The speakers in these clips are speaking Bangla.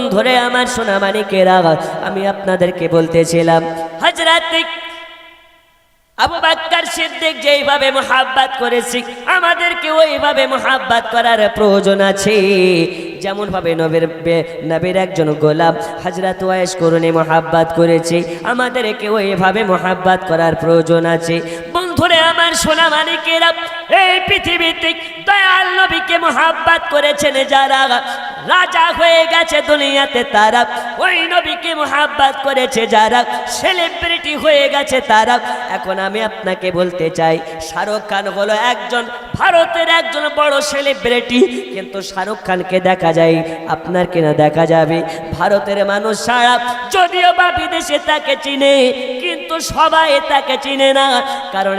বন্ধুরে আমার সোনামানিকেরা, আমি আপনাদেরকে বলতেছিলাম হযরত আবু বকর সিদ্দিক যেইভাবে মুহাব্বত করেছে, আমাদেরকে ওইভাবে মুহাব্বত করার প্রয়োজন আছে। যেমন ভাবে নবীর একজন গোলাম হযরত ওয়াইস করুণী মুহাব্বত করেছে, আমাদেরকে ওইভাবে মুহাব্বত করার প্রয়োজন আছে। বন্ধুরে আমার সোনামানিকেরা, এই পৃথিবীতে দয়াল নবীকে মুহাব্বত করেছেন যারা, রাজা হয়ে গেছে দুনিয়াতে তারা। ওই নবীকে মুহাব্বত করেছে যারা, সেলিব্রিটি হয়ে গেছে তারা। এখন আমি আপনাকে বলতে চাই, শাহরুখ খান হলো একজন ভারতের একজন বড় সেলিব্রিটি, কিন্তু শাহরুখ খানকে দেখা যায়, আপনার কিনা দেখা যাবে ভারতের মানুষ সারা, যদিও বা বিদেশে তাকে চিনে, কিন্তু সবাই তাকে চিনে না, কারণ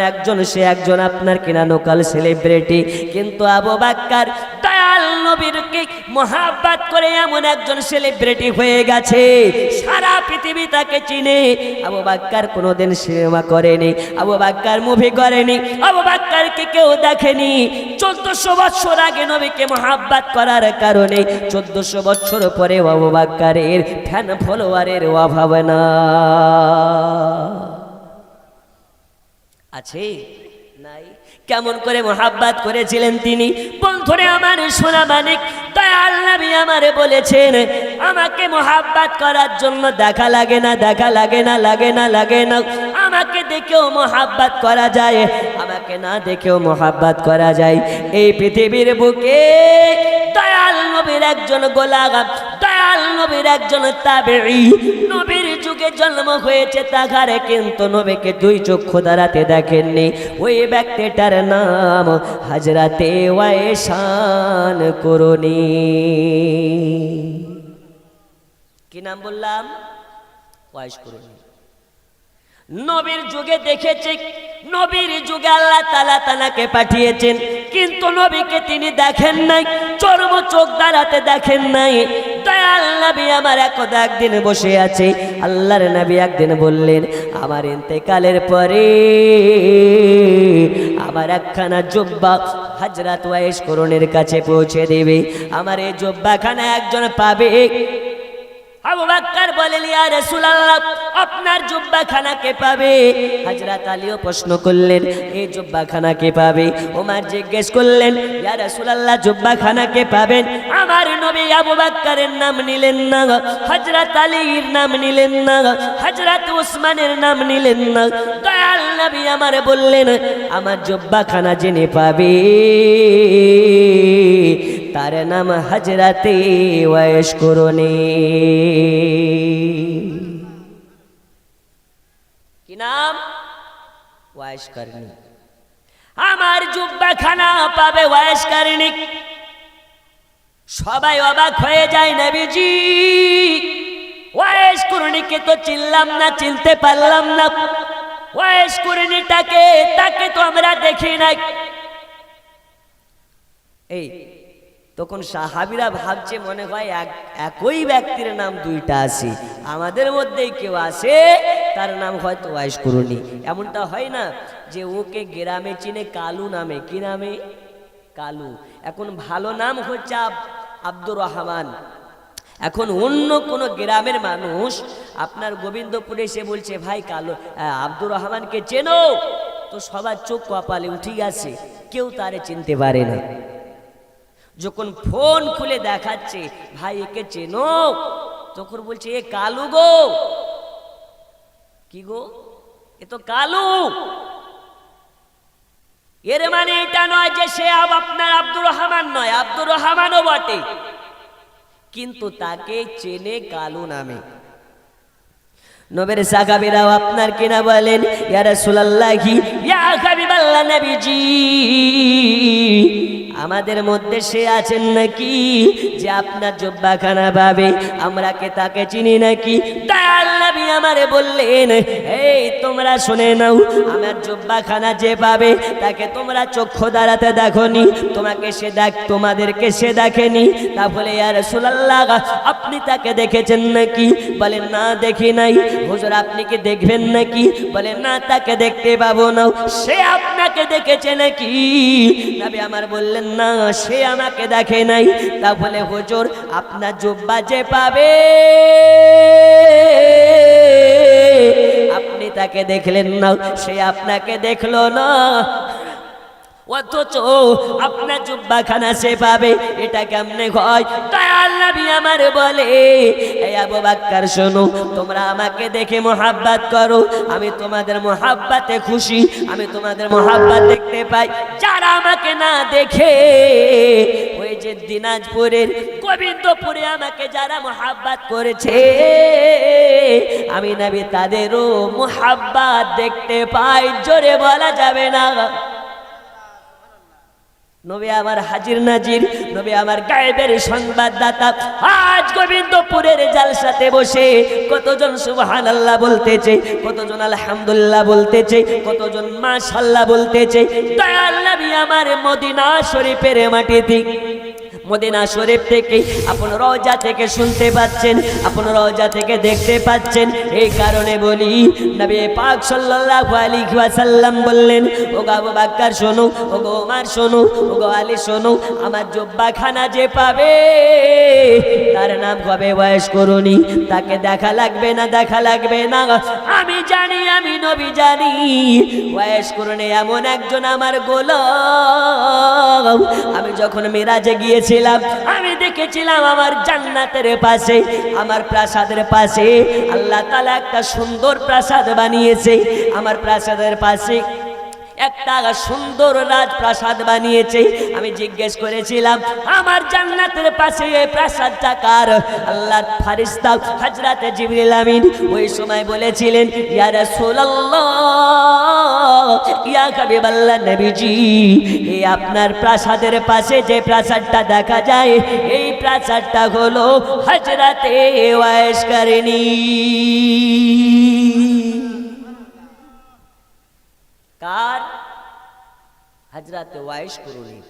সে একজন আপনার কিনা লোকাল সেলিব্রিটি। কিন্তু আবু বকর দয়াল নবীরকে মুহাব্বত করে এমন একজন সেলিব্রিটি হয়ে গেছে, সারা পৃথিবী তাকে চিনে। আবু বকর কোনোদিন সিনেমা করেনি, আবু বকর মুভি করেনি, আবু বকরকে কেউ দেখেনি। 1400 বছর আগে নবীকে মুহাব্বত করার কারণে 1400 বছর পরে আবু বকরের ফ্যান ফলোয়ারের অভাব না আছে নাই। কেমন করে মুহাব্বত করেছিলেন তিনি। বন্ধুরে আমার সোনামানিক, দয়াল নবী আমারে বলেছেন, আমাকে মুহাব্বত করার জন্য দেখা লাগে না, দেখা লাগে না, লাগে না, লাগে না। আমাকে দেখেও মুহাব্বত করা যায়, আমাকে না দেখেও মুহাব্বত করা যায়। এই পৃথিবীর বুকে দয়াল নবীর একজন গোলাম, দয়াল নবীর একজন তাবেঈ, নবীর যুগে জন্ম হয়েছে তাহারে, কিন্তু নবীকে দুই চক্ষু দ্বারাতে দেখেননি। ওই ব্যক্তিটার নাম হযরতে ওয়াইশান করুণী। কি নাম বললাম? ওয়াইশ করুণী। নবীর যুগে দেখেছে, নবীর যুগে আল্লাহ তাআলা তাকে পাঠিয়েছেন, কিন্তু নবীকে তিনি দেখেন নাই, চর্ম চোখ দ্বারাতে দেখেন নাই। দয়াল নবী আমার একদিন বসে আছে, আল্লাহর নবী একদিন বললেন, আমার ইন্তেকালের পরে আমার একখানা জুব্বা হযরত ওয়াইশ করুণীর কাছে পৌঁছে দেবে, আমার এই জুব্বাখানা একজন পাবে। আবু বকর বলেন, ইয়া রাসূলুল্লাহ, আপনার জুব্বাখানা কে পাবে? হযরত আলীও প্রশ্ন করলেন, এই জুব্বাখানা কে পাবে? ওমর জিজ্ঞেস করলেন, ইয়া রাসূলুল্লাহ, জুব্বাখানা কে পাবেন? আমার নবী আবু বকরের নাম নিলেন না, হযরত আলীর নাম নিলেন না, হযরত উসমানের নাম নিলেন না। দয়াল নবী আমারে বললেন, আমার জুব্বাখানা যিনি পাবে তার নাম হযরতে ওয়াইশ করুণী। কি নাম? ওয়াইশ করুণী। আমার জুব্বাখানা পাবে ওয়াইশ করুণী। সবাই অবাক হয়ে যায়, নবীজি ওয়াইশ করুণীকে তো চিনলাম না, চিনতে পারলাম না। ওয়াইশ করুণীটাকে, তাকে তো আমরা দেখি নাই। এই তখন সাহাবীরা ভাবছে, মনে হয় একই ব্যক্তির নাম দুইটা আছে, আমাদের মধ্যেই কেউ আছে, তার নাম হয়তো ওয়াইশ করুণী। এমনটা হয় না যে ওকে গ্রামে চিনে কালু নামে। কি নামে? কালু। এখন ভালো নাম হচ্ছে আব্দুর রহমান। এখন অন্য কোনো গ্রামের মানুষ আপনার গোবিন্দপুরে এসে বলছে, ভাই কালু আব্দুর রহমানকে চেনো? তো সবার চোখ কপালে উঠে গেছে, কেউ তারে চিনতে পারে না। যখন ফোন খুলে দেখাচ্ছে, ভাই একে চেনো? তখন বলছে, এ কালু গো। কি গো? এ তো কালু। এর মানে এটা নয় যে সে আপনার আব্দুর রহমান নয়, আব্দুর রহমানও বটে, কিন্তু তাকে চেনে কালু নামে। নবীর সাহাবীরাও আপনার কিনা বলেন, ইয়া রাসূলুল্লাহি, ইয়া হাবিবাল্লাহ, নবীজি আমাদের মধ্যে সে আছেন নাকি যে আপনার জুব্বাখানা পাবে? আমরা কে তাকে চিনি নাকি? দয়াল নবী আমারে বললেন, এই তোমরা শুনে নাও, আমার জুব্বাখানা যে পাবে তাকে তোমরা চক্ষু দ্বারাতে দেখোনি, তোমাদেরকে সে দেখেনি। তা বলে, ইয়া রাসূলুল্লাহ, আপনি তাকে দেখেছেন নাকি? বলেন, না দেখি নাই। হুজুর, আপনি কি দেখবেন নাকি? বলেন, না, তাকে দেখতে পাবো না। সে আপনাকে দেখেছে নাকি? নবী আমার বললেন, না সে আমাকে দেখে নাই। তা বলে হুজুর আপনার জুব্বা যে পাবে আপনি তাকে দেখলেন না, সে আপনাকে দেখলো না, অথচ আপনার জুব্বাখানা সে পাবে, এটা কেমনে হয়? দয়াল নবী আমার বলে, এই আবু বকর শোনো, তোমরা আমাকে দেখে মোহাব্বত করো, আমি তোমাদের মোহাব্বতে খুশি, আমি তোমাদের মোহাব্বত দেখতে পাই। যারা আমাকে না দেখে ওই যে দিনাজপুরের গোবিন্দপুরে আমাকে যারা মোহাব্বত করেছে আমি নবী তাদেরও মোহাব্বত দেখতে পাই। জোরে বলা যাবে না? নবী আমার হাজির নাজির, নবী আমার গায়েবের সংবাদদাতা। আজ গোবিন্দপুরের জালসাতে বসে কতজন সুবহানাল্লাহ বলতেছে, কতজন আলহামদুলিল্লাহ বলতেছে, কতজন মাশাআল্লাহ বলতেছে। দয়াল নবী আমার মদিনা শরীফের মাটিতে, মদিনা শরীফ থেকে আপন রওজা থেকে শুনতে পাচ্ছেন, আপন রওজা থেকে দেখতে পাচ্ছেন। এই কারণে বলি নবী পাক সাল্লাল্লাহু আলাইহি ওয়াসাল্লাম বললেন, ওগো আবু বকর শোনো, ওগো ওমর শোনো, ওগো আলী শোনো, আমার জুব্বাখানা যে পাবে তার নাম হবে ওয়াইস করুনি। তাকে দেখা লাগবে না, দেখা লাগবে না। আমি জানি, আমি নবী জানি, ওয়াইস করুনি এমন একজন আমার গোলাম। আমি যখন মিরাজে গিয়েছি আমি দেখেছিলাম আমার জান্নাতের পাশে, আমার প্রাসাদের পাশে আল্লাহ তাআলা একটা সুন্দর প্রাসাদ বানিয়েছে। আমার প্রাসাদের পাশে একটা সুন্দর রাজপ্রাসাদ বানিয়েছে। আমি জিজ্ঞেস করেছিলাম আমার জান্নাতের পাশে এই প্রাসাদটা কার? আল্লাহর ফেরেশতা হযরত জিবরিল আমিন ওই সময় বলেছিলেন, ইয়া রাসূলুল্লাহ, ইয়া হাবিবাল্লাহ, নবীজি, এই আপনার প্রাসাদের পাশে যে প্রাসাদটা দেখা যায় এই প্রাসাদটা হলো হযরতে ওয়াইস করনী। কার? হযরত ওয়াইস করনী।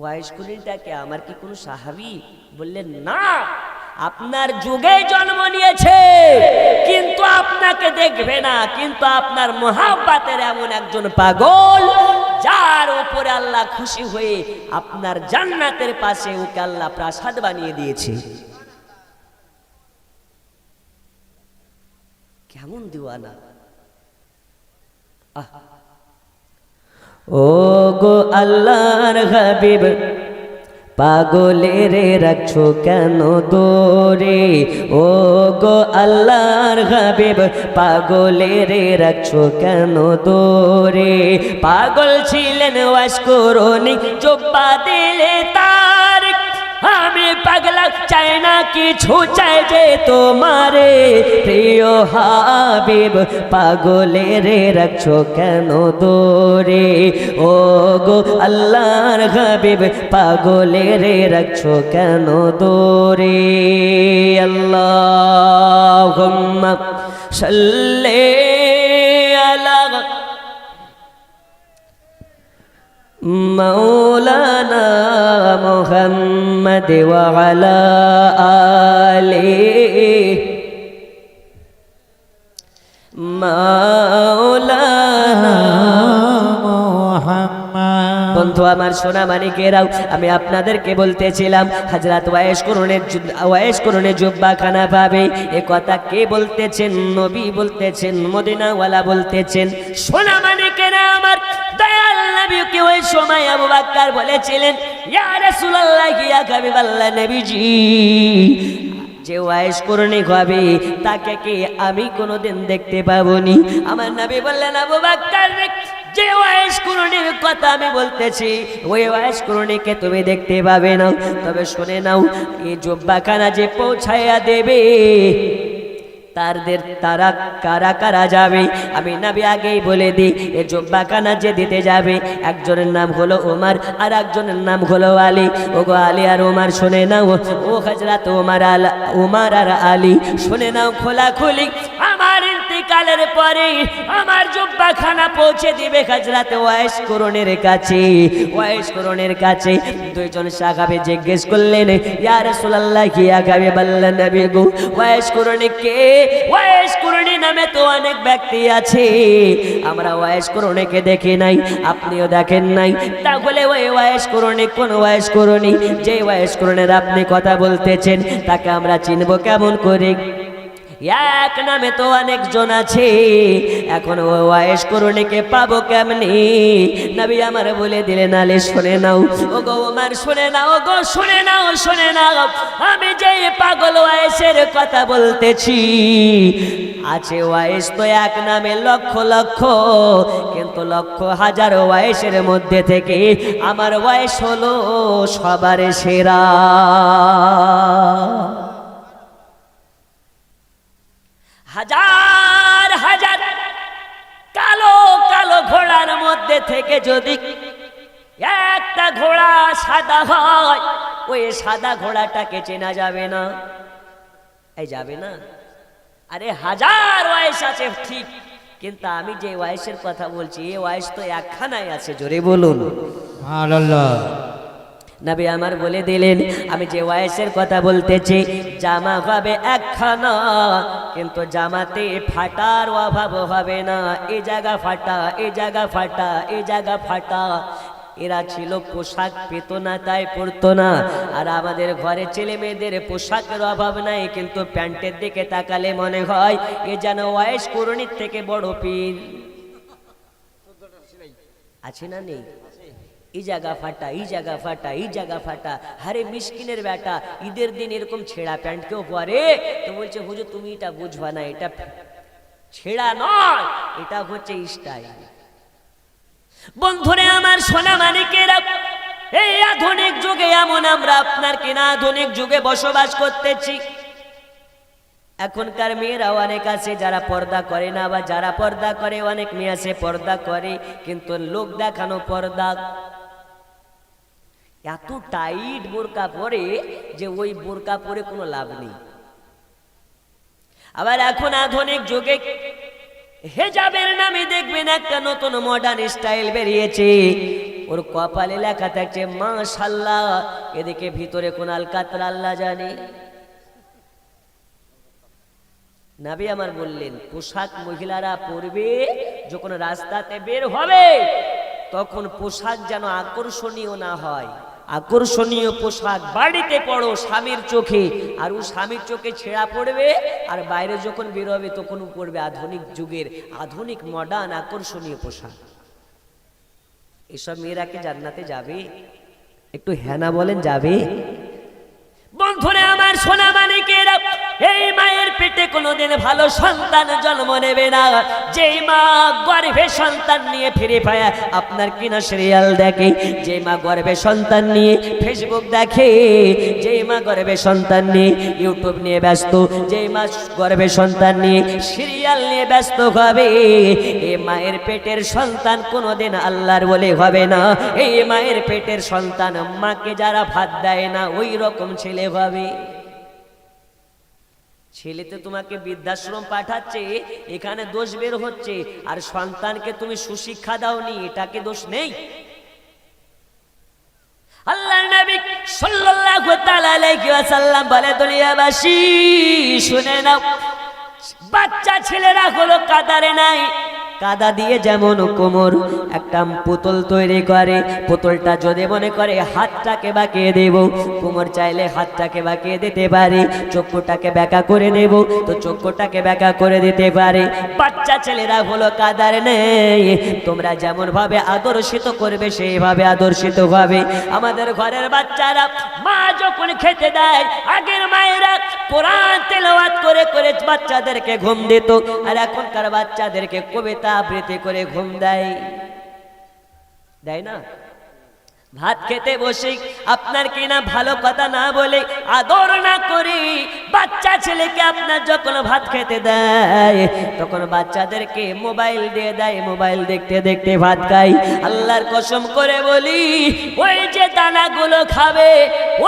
ওয়াইস করনীটাকে আমার কি কোনো সাহাবী? বললেন না, আপনার যুগে জন্ম নিয়েছে কিন্তু আপনাকে দেখবে না, কিন্তু আপনার মোহাব্বতের এমন একজন পাগল যার উপরে আল্লাহ খুশি হয়ে আপনার জান্নাতের পাশে ওকে আল্লাহ প্রাসাদ বানিয়ে দিয়েছে। কেমন দিওয়ানা! ও গো আল্লাহর হাবিব, পাগলের রাখছো কেন দূরে? ও গো আল্লাহর হাবিব, পাগলের রাখছো কেন দূরে? পাগল ছিলেন ওয়াইস করনী, জুব্বা দিলে তার। আমি পাগলা চাই না কিছু, চাই যে তোমারে প্রিয় হাবিব, পাগলের রাখছো কেন দূরে? ও গো আল্লাহর হাবিব, পাগলের রাখছো কেন দূরে? আল্লাহুম্মা সাল্লি আলা মাওলানা মুহাম্মদ ওয়া আলা আলিহি মাওলানা মুহাম্মদ। বন্ধু আমার, সোনা মানিকেরাও, আমি আপনাদেরকে বলতেছিলাম হযরত ওয়াইস করনী জুব্বাখানা পাবে। এ কথা কে বলতেছেন? নবী বলতেছেন, মদিনাওয়ালা বলতেছেন। সোনা মানিকেরা আমার, দয়াল নবীকে ওই সময় আবু বকর বলেছিলেন, ইয়া রাসূলুল্লাহ, ইয়া হাবিবাল্লাহ, নবীজি, যে ওয়াইস করনী হবে তাকে কি আমি কোনোদিন দেখতে পাবনি? আমার নবী বললেন, আবু বকর, যে ওয়াইস করণীর কথা আমি বলতেছি ওই ওয়াইস করণীকে তুমি দেখতে পাবে না। তবে শুনে নাও, এই জুব্বাখানা যে পৌঁছাইয়া দেবে তারা কারা কারা যাবে আমি নবী আগেই বলে দিই। এই জুব্বাখানা যে দিতে যাবে একজনের নাম হলো ওমর আর একজনের নাম হলো আলী। ওগো আলী আর ওমর শুনে নাও, ও হযরত ওমর আর আলী শুনে নাও, খোলাখুলি আমার কালের পরে আমার জুব্বাখানা পৌঁছে দিবে হযরত ওয়াইস করণের কাছে। ওয়াইস করণের কাছে দুইজন সাহাবী জিজ্ঞেস করলেন, ইয়া রাসূলুল্লাহ কি আগাবে বললেন নবী গো, ওয়াইস করণে কে? ওয়াইস করণী নামে তো অনেক ব্যক্তি আছে, আমরা ওয়াইস করণীকে দেখি নাই, আপনিও দেখেন নাই, তাহলে ওই ওয়াইস করণী কোন ওয়াইস করণী? যে ওয়াইস করণের আপনি কথা বলতেছেন তাকে আমরা চিনব কেমন করে? এক নামে তো অনেকজন আছে, এখন ওই ওয়াইস করণীকে পাবো কেমনি? নবী আমার বলে দিলেন, আলে শুনে নাও ও গো আমার, শুনে নাও গো, শুনে নাও, শুনে নাও, আমি যে পাগল ওয়াইসের কথা বলতেছি, আছে ওয়াইস তো এক নামে লক্ষ লক্ষ, কিন্তু লক্ষ হাজার ওয়াইসের মধ্যে থেকে আমার ওয়াইস হলো সবার সেরা। হাজার হাজার কালো কালো ঘোড়ার মধ্যে থেকে যদি একটা ঘোড়া সাদা হয়, ওই সাদা ঘোড়াটাকে চেনা যাবে না? এই যাবে না? আরে হাজার ওয়াইস আছে ঠিক, কিন্তু আমি যে ওয়াইসের কথা বলছি এই ওয়াইস তো একখানাই আছে, জোরে বলুন সুবহানাল্লাহ। নবী আমার বলে দিলেন, আমি যে ওয়াইসের কথা বলতেছি জামা হবে একখানা, কিন্তু জামাতে ফাটার অভাব হবে না, এই জায়গা ফাটা, এই জায়গা ফাটা, এই জায়গা ফাটা। এরা ছিল পোশাক পেত না তাই পরতো না, আর আমাদের ঘরে ছেলে মেয়েদের পোশাকের অভাব নাই, কিন্তু প্যান্টের দিকে তাকালে মনে হয় এ যেন ওয়াইস করণীর থেকে বড় পীর। আছে না নেই? এই জায়গা ফাটা, এই জায়গা ফাটা, এই জায়গা ফাটা। আরে মিসকিনের বেটা ঈদের দিন এরকম ছেঁড়া প্যান্ট কেউ পরে? তো বলছে হুজুর তুমি এটা বুঝবা না, এটা ছেঁড়া নয়, এটা হচ্ছে স্টাইল। বন্ধুরে আমার, সোনা মানিকেরা, এই আধুনিক যুগে এমন আমরা আপনার কিনা আধুনিক যুগে বসবাস করতেছি। এখনকার মেয়েরাও অনেক আছে যারা পর্দা করে না, বা যারা পর্দা করে অনেক মেয়ে আছে পর্দা করে, কিন্তু লোক দেখানো পর্দা। এত টাইট বোরকা পরে যে ওই বোরকা পরে কোনো লাভ নেই। আবার এখন আধুনিক যুগে হেজাবের নামে দেখবেন একটা নতুন মডার্ন স্টাইল বেরিয়েছে, ওর কপালে লেখা থাকছে মাশাআল্লাহ, এদিকে ভিতরে কোন আলকাতরা আল্লাহ জানে। নবী আমার বললেন, পোশাক মহিলারা পরবে যখন রাস্তাতে বের হবে, তখন পোশাক যেন আকর্ষণীয় না হয়। আকর্ষণীয় পোশাক বাড়িতে পড়ো স্বামীর চোখে, আর ও স্বামীর চোখে ছেঁড়া পড়বে, আর বাইরে যখন বেরোবে তখন পড়বে আধুনিক যুগের আধুনিক মডার্ন আকর্ষণীয় পোশাক। এসব মেয়েরা কি জান্নাতে যাবে? একটু হ্যাঁ না বলেন, যাবে? বন্ধুরা আমার, সোনা মানিকেরা, এই মায়ের পেটে কোনোদিন ভালো সন্তান জন্ম নেবে না। যেই মা গর্ভে সন্তান নিয়ে ফিরে পায় আপনার কিনা সিরিয়াল দেখে, যে মা গর্ভে সন্তান নিয়ে ফেসবুক দেখে, যেই মা গর্ভে সন্তান নিয়ে ইউটিউব নিয়ে ব্যস্ত, যেই মা গর্ভে সন্তান নিয়ে সিরিয়াল নিয়ে ব্যস্ত হবে, এই মায়ের পেটের সন্তান কোনোদিন আল্লাহর বলে হবে না। এই মায়ের পেটের সন্তান মাকে যারা ভাত দেয় না ওই রকম ছেলে হবে। ছেলে তো তোমাকে বৃদ্ধাশ্রম পাঠাচ্ছে, এখানে দোষ বের হচ্ছে, আর সন্তানকে তুমি সুশিক্ষা দাওনি, এটাকে দোষ নেই? আল্লাহর নবী সাল্লাল্লাহু তাআলা আলাইহি ওয়াসাল্লাম বলে, দুনিয়াবাসী শুনে নাও, বাচ্চা ছেলেরা হলো কাদারে নাই। কাদা দিয়ে যেমন কোমর একটা পুতুল তৈরি করে, পুতুলটা যদি মনে করে হাতটাকে বাঁকিয়ে দেব, কোমর চাইলে হাতটাকে বাঁকিয়ে দিতে পারে, চক্ষুটাকে ব্যাকা করে দেব তো চক্ষুটাকে ব্যাকা করে দিতে পারে। বাচ্চা ছেলেরা হলো কাদার নেই, তোমরা যেমন ভাবে আদর্শিত করবে সেইভাবে আদর্শিত হবে। আমাদের ঘরের বাচ্চারা মা যখন খেতে দেয়, আগের মায়েরা কোরআন তেলাওয়াত করে করে বাচ্চাদেরকে ঘুম দিত, আর এখনকার বাচ্চাদেরকে কবিতা আবৃত্তি করে ঘুম দেয়, দেয় না? ভাত খেতে বসে আপনার কিনা ভালো কথা না বলে, আদর না করে বাচ্চা ছেলেকে আপনার যখন ভাত খেতে দেয় তখন বাচ্চাদেরকে মোবাইল দিয়ে দেয়, মোবাইল দেখতে দেখতে ভাত খায়। আল্লাহর কসম করে বলি, ওই যে দানাগুলো খাবে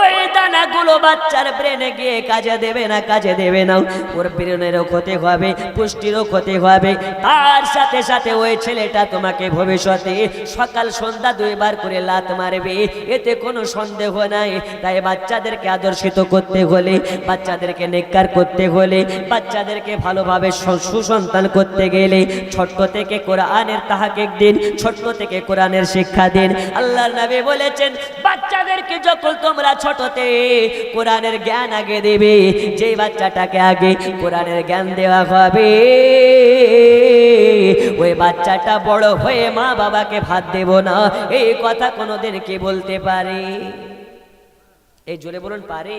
ওই দানাগুলো বাচ্চার ব্রেনে গিয়ে কাজে দেবে না, কাজে দেবে না। ওর ব্রেনেরও ক্ষতি হবে, পুষ্টিরও ক্ষতি হবে। তার সাথে সাথে ওই ছেলেটা তোমাকে ভবিষ্যতে সকাল সন্ধ্যা 2 বার করে লাত মারবে, এতে কোনো সন্দেহ নাই। তাই বাচ্চাদেরকে আদর্শিত করতে হলে, বাচ্চাদেরকে নেককার করতে হলে, বাচ্চাদেরকে ভালোভাবে সুসন্তান করতে গেলে ছোট্ট থেকে কোরআনের তাহাকিক দিন, ছোট্ট থেকে কোরআনের শিক্ষা দিন। আল্লাহর নবী বলেছেন, বাচ্চাদেরকে যখন তোমরা ছোটতে কোরআনের জ্ঞান আগে দেবে, যেই বাচ্চাটাকে আগে কোরআনের জ্ঞান দেওয়া হবে ওই বাচ্চাটা বড় হয়ে মা বাবাকে ভাত দেব না এই কথা কোনোদিন কি বলতে পারে? এই জোরে বলুন পারে?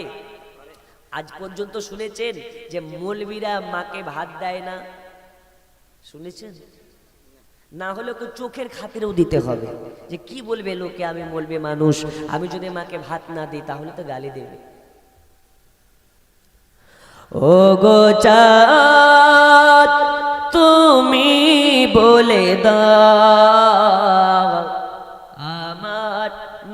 আজ পর্যন্ত শুনেছেন যে মৌলবীরা মাকে ভাত দেয় না? শুনেছেন? না হলে তো চোখের খাতিরেও দিতে হবে, যে কি বলবে লোকে, আমি মৌলবী মানুষ, আমি যদি মাকে ভাত না দিই তাহলে তো গালি দেবে। ও গো চাঁদ তুমি বলে দাও আমার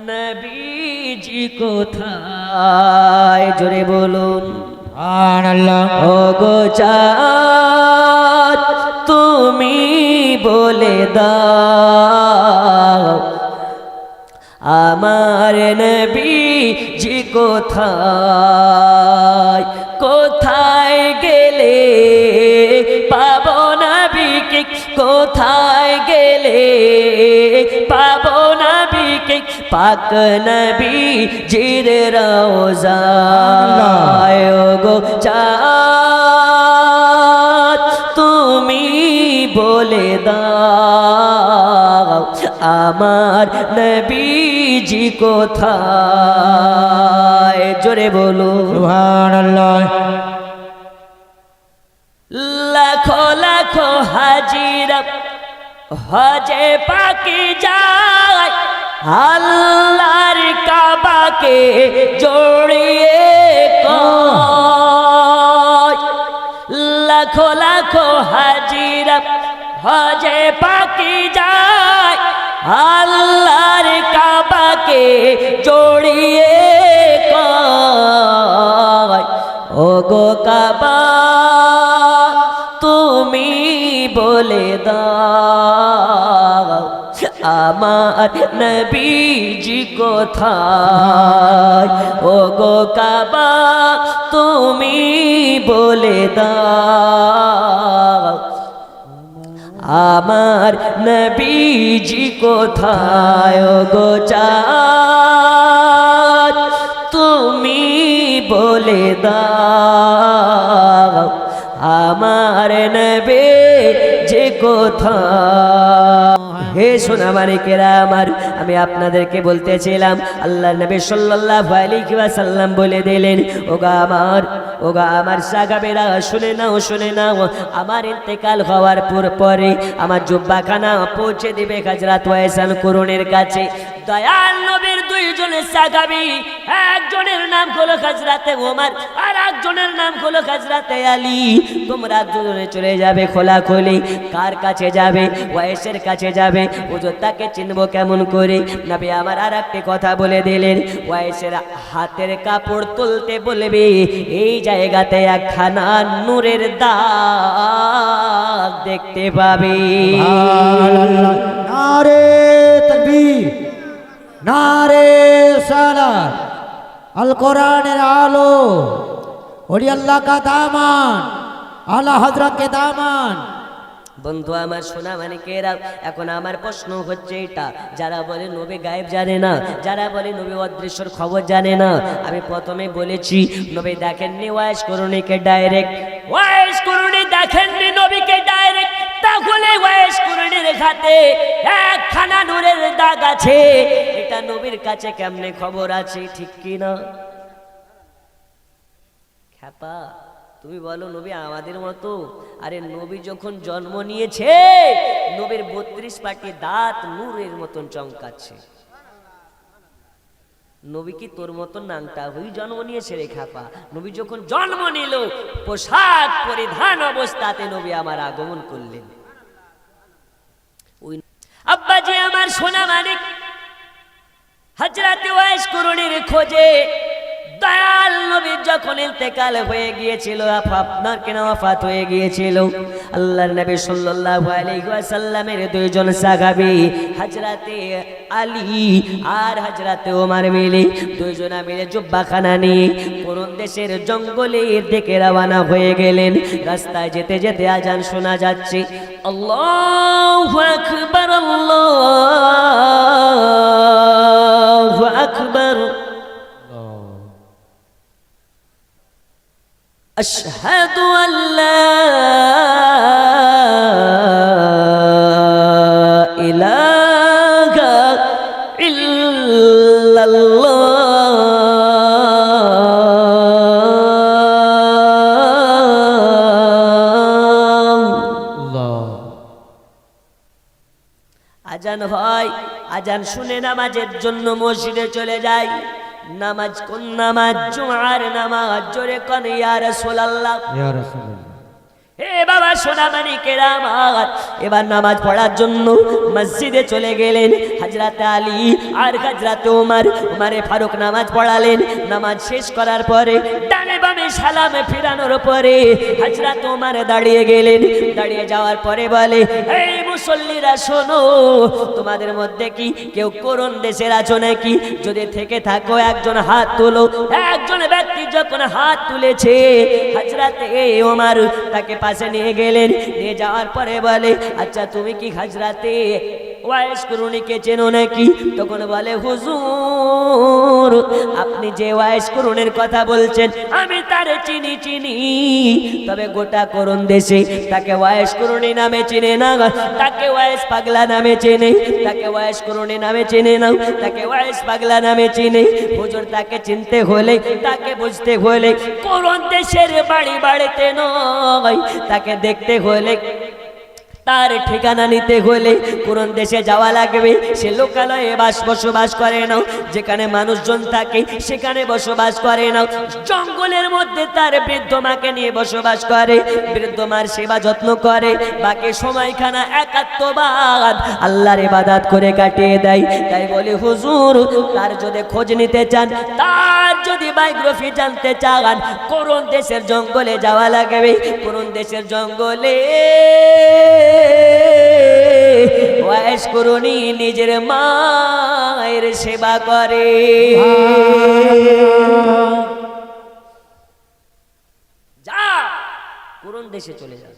নবীজি কোথায়? জোরে বলুন সুবহানাল্লাহ। ও গো চাঁদ তুমি বলে দাও আমার নবীজি কোথায়? কোথায় গেলে পাবো নবীকে? কোথায় গেলে পাবো নবীকে? পাক নবীজির রওজায় ও গো চাঁদ তুমি বলে দাও আমার নবীজি কোথায়? জোরে বলো সুবহানাল্লাহ। লাখো লাখো হাজিরা হজে পাকে যায় আল্লাহর কাবাকে জড়িয়ে কয়। লাখো লাখো হাজিরা হজে পাকে যায় আল্লাহর কাবাকে জড়িয়ে কয়। ও গো কাবা তুমি বলে দাও আমার নবীজি কোথায়? ও গো কাবা তুমি বলে দাও আমার নবীজি কোথায়? ও গো চাঁদ তুমি বলে দাও আমার নবীজি কোথায়? হে সোনা মানিকেরা আমার, আমি আপনাদেরকে বলতেছিলাম আল্লাহর নবী সাল্লাল্লাহু আলাইহি ওয়াসাল্লাম বলে দিলেন, ওগা আমার সাহাবায়েরা শুনে নাও, শুনে নাও, আমার ইন্তেকাল হওয়ার পরে আমার জুব্বাখানা পৌঁছে দিবে হযরত ওয়াইসাল কুরুনের কাছে। দয়াল নবীর 2 জন সাহাবী, একজনের নাম হলো হযরতে ওমর আর একজনের নাম হলো হযরতে আলী। তোমরা দুজনে চলে যাবে খোলাখুলি। কার কাছে যাবে? ওয়াইসের কাছে যাবে। হুজুর তাকে চিনবো কেমন করে? নবী আমার আরেকটি কথা বলে দিলেন, ওয়াইসের হাতের কাপড় তুলতে বলবে, এই জায়গাতে একখানা নূরের দাগ দেখতে পাবে। সুবহানাল্লাহ। নারে তাকবীর, নারে সালাত। আল কোরআনের আলো, ওলি আল্লাহ কা দামান, আলা হযরত কে দামান। বন্ধু আমার সোনা মানিকেরা, এখন আমার প্রশ্ন হচ্ছে এটা, যারা বলে নবী গায়েব জানে না, যারা বলে নবী অদৃশ্যর খবর জানে না, আমি প্রথমে বলেছি নবী দেখেননি ওয়াইস কুরুনিকে ডাইরেক্ট, ওয়াইস কুরুনি দেখেননি নবীকে ডাইরেক্ট, তাহলে ওয়াইস কুরুনির হাতে একখানা নূরের দাগ আছে, এটা নবীর কাছে কেমনে খবর আছে? ঠিক কি না? খ্যাপা তুমি বলো নবী আমাদের মতো? আরে নবী যখন জন্ম নিয়েছে নবীর 32 পাটি দাঁত নূরের মতন চমকাচ্ছে। নবী কি তোর মতন নাংটা হই জন্ম নিয়েছে রে খাপা? নবী যখন জন্ম নিল পোশাক পরিধান অবস্থাতে নবী আমার আগমন করলেন। ওই আব্বাজি আমার সোনা মানিক হযরতে ওয়াইস করুণীর খোঁজে দয়াল নবী যখন ইন্তেকাল হয়ে গিয়েছিল, আপনার কেন ওয়াফাত হয়ে গিয়েছিল, আল্লাহর নবী সাল্লাল্লাহু আলাইহি ওয়াসাল্লামের দুইজন সাহাবী হযরতে আলী আর হযরতে ওমর মিলে দুইজনা মিলে জুব্বাখানা নিয়ে কোন দেশের জঙ্গলের দিকে রওনা হয়ে গেলেন। রাস্তায় যেতে যেতে আজান শোনা যাচ্ছে, আল্লাহু আকবার আল্লাহু আকবার আশহাদু আল্লা ইলাহা ইল্লাল্লাহ। আজান হয়, আজান শুনে নামাজের জন্য মসজিদে চলে যায়। নামাজ কোন নামাজ? জুমার নামাজ। জোরে কোন ইয়া রাসূলুল্লাহ, ইয়া রাসূলুল্লাহ। হে বাবা সোনামানিকেরা আমার, এবার নামাজ পড়ার জন্য মসজিদে চলে গেলেন হযরতে আলী আর হযরতে ওমর। ওমরে ফারুক নামাজ পড়ালেন। নামাজ শেষ করার পরে ডানে বামে সালাম ফিরানোর পরে হযরতে ওমর দাঁড়িয়ে গেলেন। দাঁড়িয়ে যাওয়ার পরে বলে, এই মুসল্লিরা শোনো, তোমাদের মধ্যে কি কেউ কোরআন দেশের আছো নাকি? যদি থেকে থাকো একজন হাত তোলো। একজন ব্যক্তি যখন হাত তুলেছে হযরতে ওমর তাকে পাশে নিয়ে গেলেন। নিয়ে যাওয়ার পরে বলে, আচ্ছা তুমি কি হযরতে ওয়াইস করুণীকে চেনো নাকি? তখন বলে, হুজুর আপনি যে ওয়াইস করুণের কথা বলছেন আমি তারে চিনি, তবে গোটা করুণ দেশে তাকে ওয়াইস করুণী নামে চেনে না, তাকে ওয়াইস পাগলা নামে চেনে, তাকে ওয়াইস করুণী নামে চেনে না, তাকে ওয়াইস পাগলা নামে চিনে। হুজুর তাকে চিনতে হলে, তাকে বুঝতে হলে করুণ দেশের বাড়ি বাড়িতে নয়, তাকে দেখতে হলে, তার ঠিকানা নিতে হলে কোন দেশে যাওয়া লাগবে। সে লোকালয়ে বসবাস করে না, যেখানে মানুষজন থাকে সেখানে বসবাস করে না। জঙ্গলের মধ্যে তার বৃদ্ধ মাকে নিয়ে বসবাস করে, বৃদ্ধ মার সেবা যত্ন করে, বাকি সময়খানা একাত্মবাদ আল্লাহর ইবাদত করে কাটিয়ে দেয়। তাই বলে হুজুর তার যদি খোঁজ নিতে চান, তার যদি বায়োগ্রাফি জানতে চান, কোন দেশের জঙ্গলে যাওয়া লাগবে। কোন দেশের জঙ্গলে ওয়াইস করুণী নিজের মায়ের সেবা করে। যা কোন দেশে চলে যা।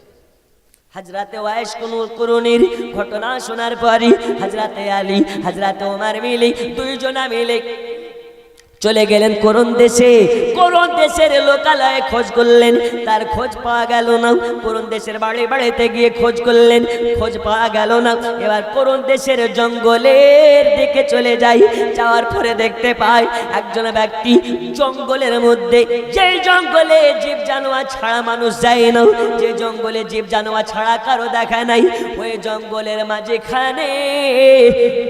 হযরতে ওয়াইস করুণীর ঘটনা শোনার পরই হযরতে আলী হযরতে ওমর মিলে দুইজনা মিলে চলে গেলেন কোন দেশে। কোন দেশের লোকালয়ে খোঁজ করলেন, তার খোঁজ পাওয়া গেল না। কোন দেশের বাড়ি বাড়িতে গিয়ে খোঁজ করলেন, খোঁজ পাওয়া গেল না। এবার কোন দেশের জঙ্গলের দিকে চলে যাই। যাওয়ার পরে দেখতে পাই একজন ব্যক্তি জঙ্গলের মধ্যে, যেই জঙ্গলে জীব জানোয়ার ছাড়া মানুষ যায় না, যে জঙ্গলে জীব জানোয়ার ছাড়া কারো দেখা নাই, ওই জঙ্গলের মাঝখানে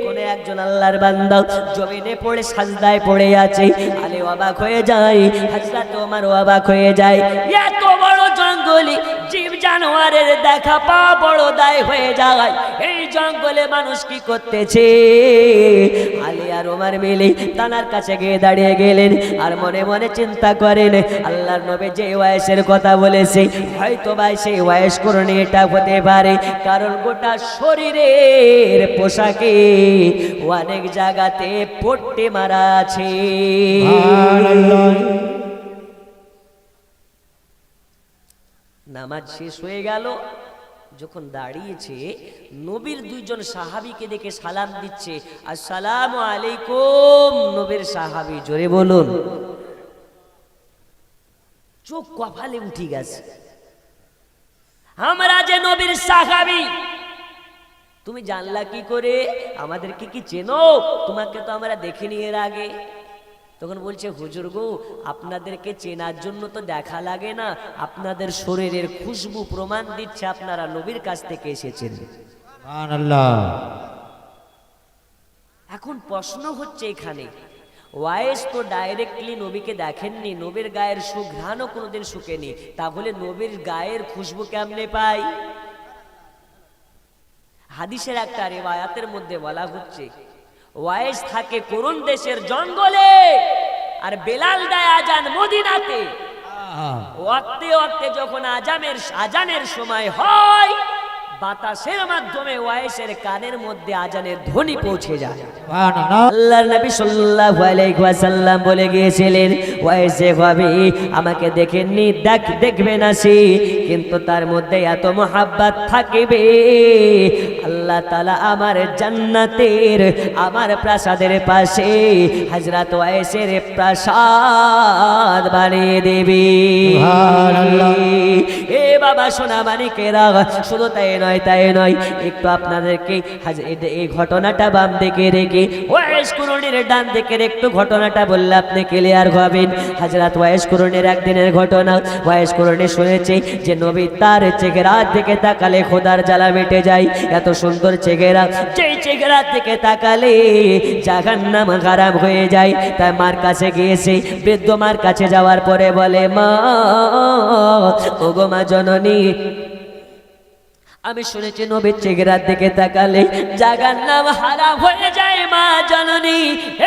কোন একজন আল্লাহর বান্দা জমিনে পড়ে সাজদায় পড়ে আছে। আলী অবাক হয়ে যায়, হযরত ওমর অবাক হয়ে যায়। এত বড় জঙ্গলে জীব জানোয়ারের দেখা পাওয়া বড় দায় হয়ে যায়। এই জঙ্গলে মানুষ কি করতেছে? আলী আর ওমর মিলে তানার কাছে গিয়ে দাঁড়িয়ে গেলেন আর মনে মনে চিন্তা করেন, আল্লাহর নবী যে ওয়াইসের কথা বলেছে হয়তো ভাই সেই ওয়াইস করুণী এটা হতে পারে, কারণ গোটা শরীরের পোশাকে অনেক জায়গাতে পট্টি মারা আছে। নামাজ শেষ হয়ে গেল, যখন দাঁড়িয়েছে নবীর দুইজন সাহাবীকে দেখে সালাম দিচ্ছে, আসসালামু আলাইকুম। নবীর সাহাবী জোরে বলুন, চোখ কপালে উঠে গেছে, আমরা যে নবীর সাহাবী। তুমি জানলা কি করে? আমাদেরকে কি চেনো? তোমাকে তো আমরা দেখিনি এর আগে। তখন বলছে, হুজুর গো আপনাদেরকে চেনার জন্য তো দেখা লাগে না, আপনাদের শরীরের খুশবু প্রমাণ দিচ্ছে আপনারা নবীর কাছ থেকে এসেছেন। সুবহানাল্লাহ। এখন প্রশ্ন হচ্ছে এখানে, ওয়াইস তো ডাইরেক্টলি নবীকে দেখেননি, নবীর গায়ের সুঘ্রাণও কোনোদিন শুকেনি, তাহলে নবীর গায়ের খুশবু কেমনে পাই? হাদিসের একটা রিওয়ায়াতের মধ্যে বলা হচ্ছে ওয়াইস থাকে কোন দেশের জঙ্গলে আর বেলাল দেয় আজান মদিনাতে। ওয়াক্তে ওয়াক্তে যখন আজানের সময় হয়, বাতাসের মাধ্যমে ওয়াইসের কানের মধ্যে আজানের ধ্বনি পৌঁছে যায়। আল্লাহর নবী সাল্লাল্লাহু আলাইহি ওয়াসাল্লাম বলে গিয়েছিলেন, ওয়াইসে হবে আমাকে দেখেননি, দেখবে না সে, কিন্তু তার মধ্যে এত মোহাব্বত থাকবে আল্লাহ তাআলা আমার জান্নাতের আমার প্রাসাদের পাশে হযরত ওয়াইসের প্রাসাদ বানিয়ে দেবে। সুবহানাল্লাহ। এ বাবা সোনা মানিকেরা, শুধু তাই নয়, একটু আপনাদেরকে এই ঘটনাটা বাম দিকে রেখে ওয়াইস কুরুনির ডান দিকের একটু ঘটনাটা বললে আপনি ক্লিয়ার হবেন। হযরত ওয়াইস কুরুনির একদিনের ঘটনা। ওয়াইস কুরুনি শুনেছে যে নবী তার চেহারার দিকে তাকালে খোদার জ্বালা মিটে যায়। এত সুন্দর চেহারা, যেই চেহারার দিকে তাকালে জাহান্নাম হারাম হয়ে যায়। তাই মার কাছে গিয়েছে, বৃদ্ধ মার কাছে যাওয়ার পরে বলে, মা ওগো মা জননী, আমি শুনেছি নবীর চেহারার দিকে তাকালে জাহান্নাম হারাম হয়ে যায় মা জননী,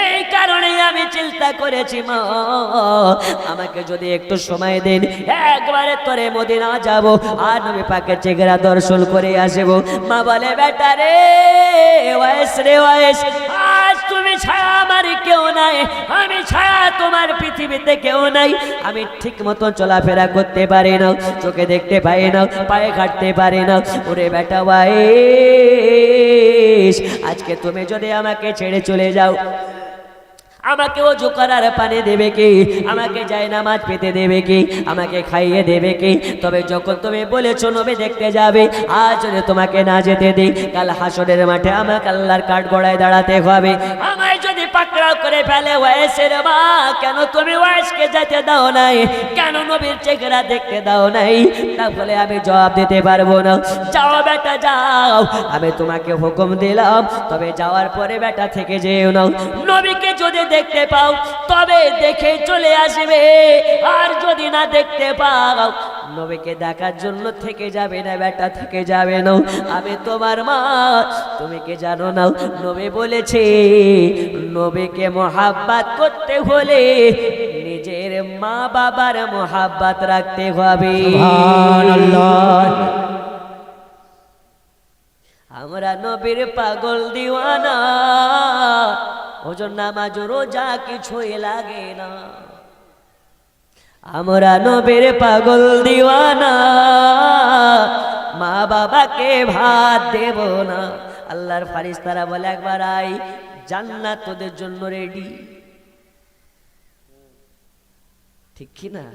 এই কারণে আমি চিন্তা করেছি মা আমাকে যদি একটু সময় দেন, একবারে তোরে মদিনা যাব আর নবী পাকের চেহারা দর্শন করে আসব। মা বলে, বেটা রে ওয়াইস রে ওয়াইস, আজ তুমি ছাড়া আমার কেউ নাই, আমি ছাড়া তোমার পৃথিবীতে কেউ নাই। আমি ঠিক মতো চলাফেরা করতে পারি না, চোখে দেখতে পাই না, পায়ে হাঁটতে পারি না। ওরে বেটা ওয়াইস, আজকে তুমি যদি আমাকে ছেড়ে চলে যাও, আমাকে ওযু করার পানি দেবে কি? আমাকে জায়নামাজ পেতে দেবে কি? আমাকে খাইয়ে দেবে কি? তবে যখন তুমি বলেছো নবী দেখতে যাবে, আজ যদি তোমাকে না যেতে দিই, কাল হাসরের মাঠে আমাকে আল্লাহর কাঠগড়ায় দাঁড়াতে হবে। আমায় যদি পাকড়াও করে ফেলে ওয়াইসের মা, কেন তুমি ওয়াইসকে যেতে দাও নাই? কেন নবীর চেহারা দেখতে দাও নাই? তাহলে আমি জবাব দিতে পারবো না। যাও বেটা যাও, আমি তোমাকে হুকুম দিলাম, তবে যাওয়ার পরে বেটা থেকে যেও না। নবীকে যদি দেখতে পাও তবে দেখে চলে আসবে, আর যদি না দেখতে পাও নবীকে দেখার জন্য থেকে যাবে না বেটা, থেকে যাবে না। আমি তোমার মা, তুমি কি জানো না নবী বলেছে নবীকে মোহাব্বত করতে হলে নিজের মা বাবার মোহাব্বত রাখতে হবে। সুবহানাল্লাহ। আমরা নবীর পাগল দিওয়ানা, ওজন নামাজ রোজা কিছুই লাগে না। আমরা নবীর পাগল দিওয়ানা, মা বাবাকে ভাত দেব না। আল্লাহর ফারিস্তারা বলে, একবার আই, জান্নাত তোদের জন্য রেডি। ঠিক কি না?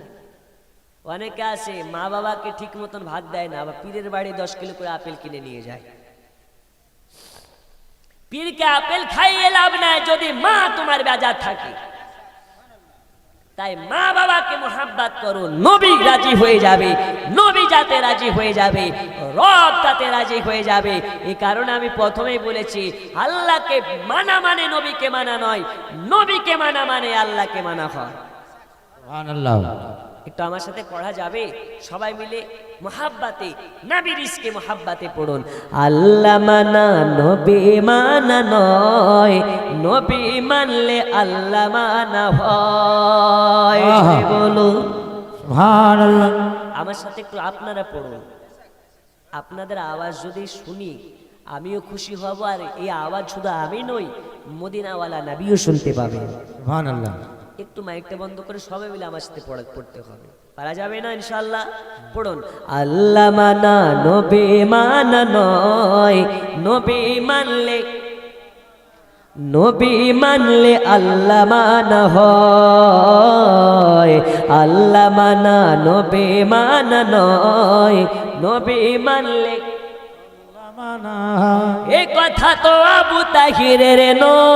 অনেকে আসে মা বাবাকে ঠিক মতন ভাত দেয় না, আবার পীরের বাড়ি 10 কিলো করে আপেল কিনে নিয়ে যায়। পীরকে আপেল খাইয়ে লাভ নাই যদি মা তোমার বেজার থাকে। তাই মা বাবাকে মোহাব্বত করো, নবী রাজি হয়ে যাবে, নবী যাতে রাজি হয়ে যাবে, রব তাতে রাজি হয়ে যাবে। এই কারণে আমি প্রথমেই বলেছি, আল্লাহকে মানা মানে নবীকে মানা নয়, নবীকে মানা মানে আল্লাহকে মানা হয়। সুবহানাল্লাহ। একটু আমার সাথে পড়া যাবে? সবাই মিলে মোহাব্বতে নবীর ইশকে মোহাব্বতে পড়ুন। আল্লাহ মানা নবী মানা নয়, নবী মানলে আল্লাহ মানা হয়। বলুন সুবহানাল্লাহ। আমার সাথে একটু আপনারা পড়ুন। আপনাদের আওয়াজ যদি শুনি আমিও খুশি হব, আর এই আওয়াজ শুধু আমি নই, মদিনাওয়ালা নবীও শুনতে পাবেন। সুবহানাল্লাহ। একটু মাইকটা বন্ধ করে সবাই মিলে আমার সাথে পড়তে হবে, পারা যাবে না ইনশাআল্লাহ? পড়ুন। আল্লাহ মানা নবী মানা নয়, নবী মানলে আল্লাহ মানা হয়। আল্লাহ মানা নবী মানা নয়, নবী মানলে এ কথা তো আবু তাহিরের নয়,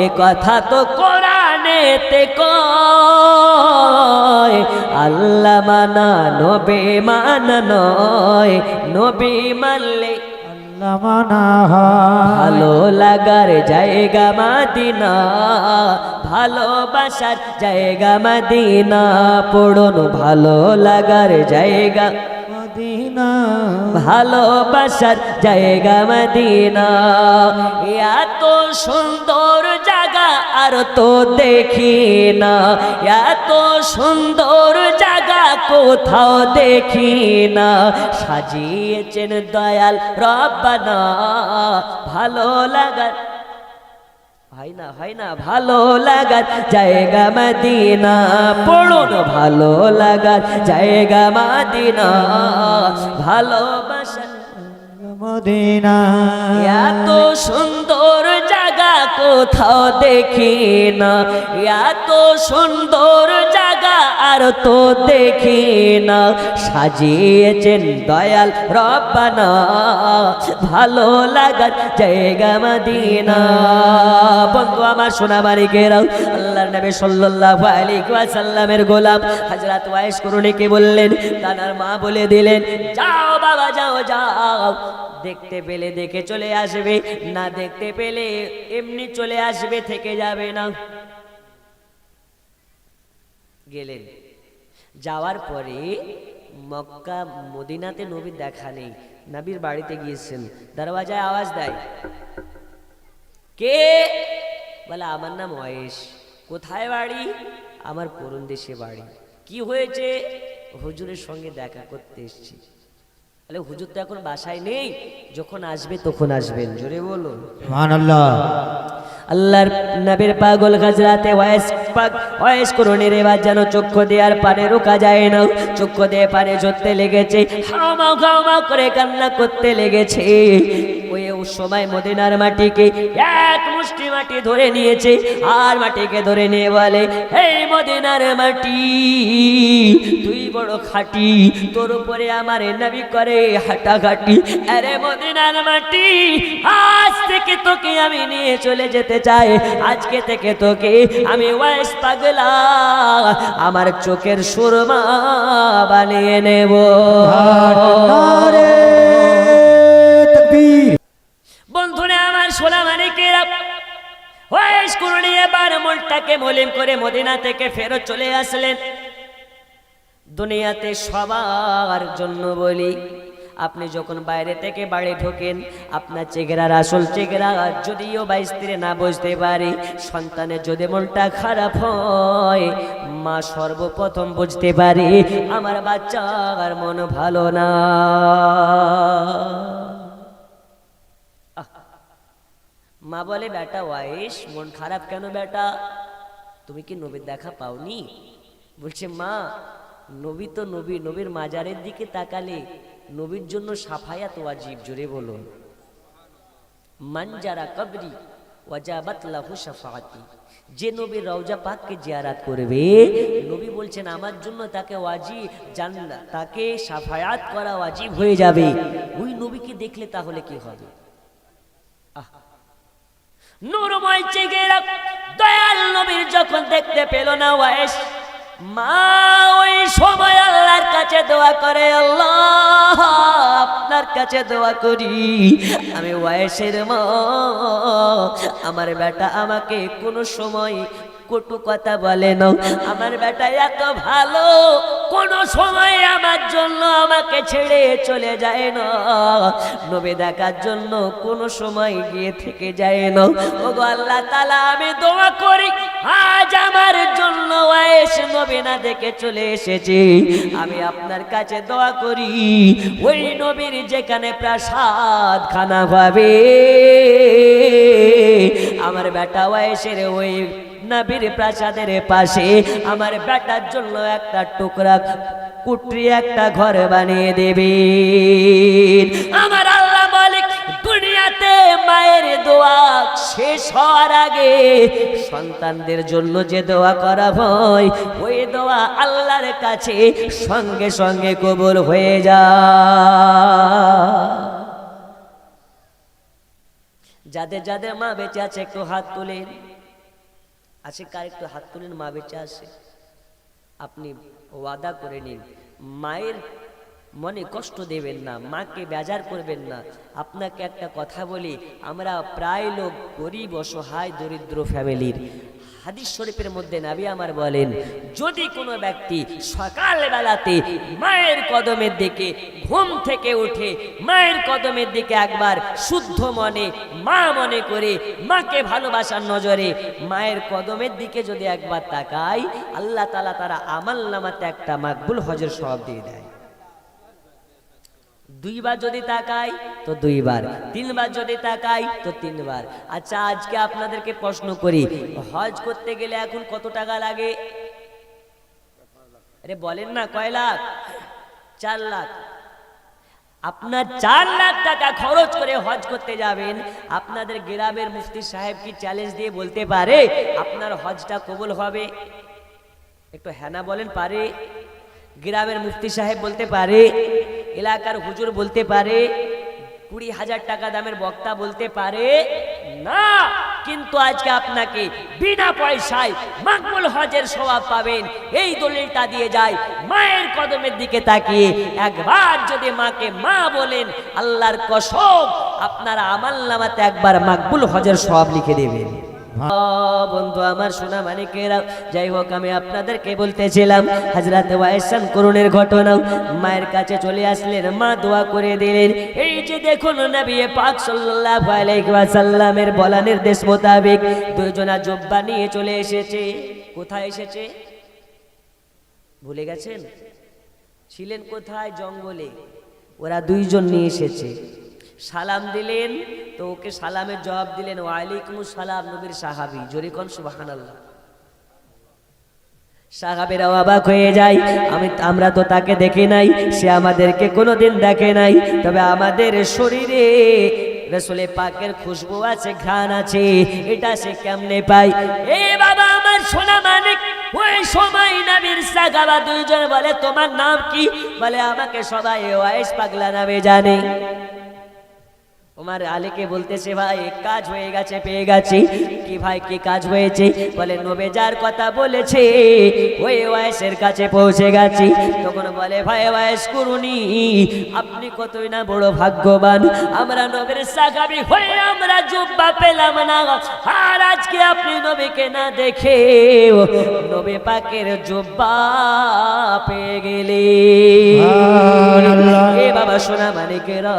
এ কথা তো কোরআনেতে কয়। আল্লাহ মানা নবী মানা নয়, নবী মানলে লামানা হয় ভালো লাগার জায়গা মদিনা, ভালোবাসার জায়গা মদিনা, পড়ুন ভালো লাগার জায়গা, মদিনা ভালোবাসার জায়গা মদিনা। এত সুন্দর জায়গা আর তো দেখি না, এত সুন্দর জায়গা কোথাও দেখি না, সাজিয়েছেন দয়াল রব্বানা ভালো লাগার, হয় না ভালো লাগার জায়গা মদিনা, পড়ুন ভালো লাগার জায়গা মদিনা, ভালোবাসা মদিনা এত সুন্দর জায়গা কোথাও দেখি না, এত সুন্দর জায়গা আর তো দেখি না, সাজিয়েছেন দয়াল রব্বানা ভালো লাগার জায়গা মদিনা। বন্ধু আমার সোনা মানিকেরাও, আল্লাহর নবী সাল্লাল্লাহু আলাইহি ওয়াসাল্লামের গোলাম হযরত ওয়াইস করণীকে বললেন, তানার মা বলে দিলেন, যাও বাবা যাও যাও, দেখতে পেলে দেখে চলে আসবে, না দেখতে পেলে এমনি চলে আসবে, থেকে যাবে না। গেলেন, যাওয়ার পরে মক্কা মদিনাতে নবীর দেখা নেই, নবীর বাড়িতে গিয়েছেন, দরওয়াজায় আওয়াজ দেয়, কে? বলে আমার নাম ওয়াইস। কোথায় বাড়ি? আমার করুণ দেশে বাড়ি। কি হয়েছে? হুজুরের সঙ্গে দেখা করতে এসেছি। বলে হুজুর তো এখন বাসায় নেই, যখন আসবে তখন আসবেন। জোরে বলো সুবহানাল্লাহ। আল্লাহর নবীর পাগল হযরতে ওয়াইস করণীর এবার যেন চক্ষু দিয়ে আর পানে রোকা যায় না, চক্ষু দিয়ে পানে ঝরতে লেগেছে, হাওমা হাওমা করে কান্না করতে লেগেছে। ওই সময় মদিনার মাটিকে এক মুষ্টি মাটি ধরে নিয়েছে, আর মাটিকে ধরে নিয়ে বলে, এই মদিনার মাটি তুই বড় খাঁটি, তোর উপরে আমার নবী করে হাঁটাঘাটি। আরে মদিনার মাটি, আজ থেকে তোকে আমি নিয়ে চলে যেতে চাই, আজকে থেকে তোকে আমি ওয়াইস পাগলা আমার চোখের সুরমা বানিয়ে নেব। নারে তাকবীর। বন্ধুরা আমার সোনা মানিকেরা, ওয়াইস করণী এবার মনটাকে মলিন করে মদিনা থেকে ফেরত চলে আসলেন। দুনিয়াতে সবার জন্য বলি, আপনি যখন বাইরে থেকে বাড়ি ঢোকেন, আপনার চেহারার আসল চেহারা যদিও বা স্ত্রী না বুঝতে পারে, সন্তানের যদি মনটা খারাপ হয়, মা সর্বপ্রথম বুঝতে পারে আমার বাচ্চার মন ভালো না। মা বলে, বেটা ওয়াইস, মন খারাপ কেন বেটা? তুমি কি নবীর দেখা পাওনি? বলছে, মা নবী তো নবী, নবীর মাজারের দিকে তাকালে নবীর জন্য সাফায়াত ওয়াজিব। জোরে বলুন, মান যারা কবরি ওয়াজাবাত লাহু শাফাআতি, যে নবীর রওজা পাককে জিয়ারত করবে, নবী বলছেন আমার জন্য তাকে ওয়াজিব, জান্নাত, তাকে শাফায়াত করা ওয়াজিব হয়ে যাবে। ওই নবীকে দেখলে তাহলে কি হবে? নূরময় চেহারা দয়াল নবীর যখন দেখতে পেল না ওয়াইস, মা ওই সময় আল্লাহর কাছে দোয়া করে, আল্লাহ আপনার কাছে দোয়া করি, আমি ওয়াইসের মা, আমার বেটা আমাকে কোনো সময় কটু কথা বলে না, আমার বেটা এত ভালো, কোনো সময় আমার জন্য আমাকে ছেড়ে চলে যায় না, নবী দেখার জন্য কোনো সময় গিয়ে থেকে যায় না। ওগো আল্লাহ তাআলা, আমি দোয়া করি আজ আমার জন্য ওয়াইস নবী না দেখে চলে এসেছি, আমি আপনার কাছে দোয়া করি ওই নবীর যেখানে প্রাসাদ খানা হবে, আমার বেটা ওয়াইসের ওই নবীর প্রাসাদের পাশে আমার বেটার জন্য একটা টুকরা কুটরি একটা ঘর বানিয়ে দেবে। আমার আল্লাহ মালিক দুনিয়াতে মায়ের দোয়া শেষ হওয়ার আগে সন্তানদের জন্য যে দোয়া করা হয়, ওই দোয়া আল্লাহর কাছে সঙ্গে সঙ্গে কবুল হয়ে যায়। যাদের যাদের মা বেঁচে আছে একটু হাত তুলেন। আছে কার? একটু হাত তুলেন। মা বেঁচে আছে, আপনি ওয়াদা করে নিন, মনে কষ্ট দেবেন না, মাকে বেজার করবেন না। আপনাকে একটা কথা বলি, আমরা প্রায় লোক গরিব, অসহায়, দরিদ্র ফ্যামিলির। হাদিস শরীফের মধ্যে নবী আমার বলেন, যদি কোনো ব্যক্তি সকাল বেলাতে মায়ের কদমের দিকে ঘুম থেকে উঠে মায়ের কদমের দিকে একবার শুদ্ধ মনে মা মনে করে মাকে ভালোবাসার নজরে মায়ের কদমের দিকে যদি একবার তাকায়, আল্লাহ তাআলা তারা আমল নামাতে একটা মাকবুল হজের সওয়াব দিয়ে দেয়। দুইবার যদি তাকাই তো দুইবার, তিনবার যদি তাকাই তো তিনবার। আচ্ছা, আজকে আপনাদেরকে প্রশ্ন করি, হজ করতে গেলে এখন কত টাকা লাগে? আরে বলেন না, কয় লাখ? 4 লাখ। আপনার 4 লাখ টাকা খরচ করে হজ করতে যাবেন, আপনাদের গ্রামের মুফতি সাহেব কি চ্যালেঞ্জ দিয়ে বলতে পারে আপনার হজটা কবুল হবে? একটু হ্যাঁ না বলেন, পারে? গ্রামের মুফতি সাহেব বলতে পারে, এলাকার হুজুর বলতে পারে, 20,000 টাকা দামের বক্তা বলতে পারে না। কিন্তু আজকে আপনাকে বিনা পয়সায় মাকবুল হজের সওয়াব পাবেন, এই দলিলটা দিয়ে যায়। মায়ের কদমের দিকে তাকিয়ে একবার যদি মাকে মা বলেন, আল্লাহর কসম আপনারা আমল নামাতে একবার মাকবুল হজের সওয়াব লিখে দেবেন। বন্ধু আমার, সোনা মানিকেরা, যাই হোক, আমি আপনাদেরকে বলতেছিলাম হযরত ওয়াইসান করুণের ঘটনা। মায়ের কাছে চলে আসলেন, মা দোয়া করে দিলেন। এই যে দেখুন, নবী পাক সাল্লাল্লাহু আলাইহি ওয়াসাল্লামের বলা নির্দেশ মোতাবেক দুইজনা জুব্বা নিয়ে চলে এসেছে। কোথায় এসেছে ভুলে গেছেন? ছিলেন কোথায়? জঙ্গলে। ওরা দুইজন নিয়ে এসেছে। সালাম দিলেন তো ওকে সালামের জবাব দিলেন ওয়ালাইকুমুস সালাম, নবীর সাহাবী। জোরে কোন সুবহানাল্লাহ। সাহাবীরা অবাক হয়ে যায়, আমরা তো তাকে দেখি নাই, সে আমাদেরকে কোনোদিন দেখে নাই, তবে আমাদের শরীরে রাসূল পাকের খুশবু আছে, ঘ্রাণ আছে, এটা সে কেমনে পায়? এ বাবা আমার সোনা মানিক, ওই সময় নবীর সাহাবা দুইজন বলে, তোমার নাম কি? বলে, আমাকে সবাই ওয়াইস পাগলা নামে জানে। ওমর আলীকে বলতেছে, ভাই কাজ হয়ে গেছে, পেয়ে গেছি। কি ভাই, কি কাজ হয়েছে? বলে, নবী যার কথা বলেছে ওই ওয়াইসের কাছে পৌঁছে গেছি। তখন বলে, ভাই ওয়াইস করুনি, আপনি কতই না বড় ভাগ্যবান, আমরা নবীর সাহাবী হয়ে আমরা জুব্বা পেলাম না, আর আজকে আপনি নবীকে না দেখে নবী পাকের জুব্বা পেয়ে গেলেন। এ বাবা সোনা মানিকেরা,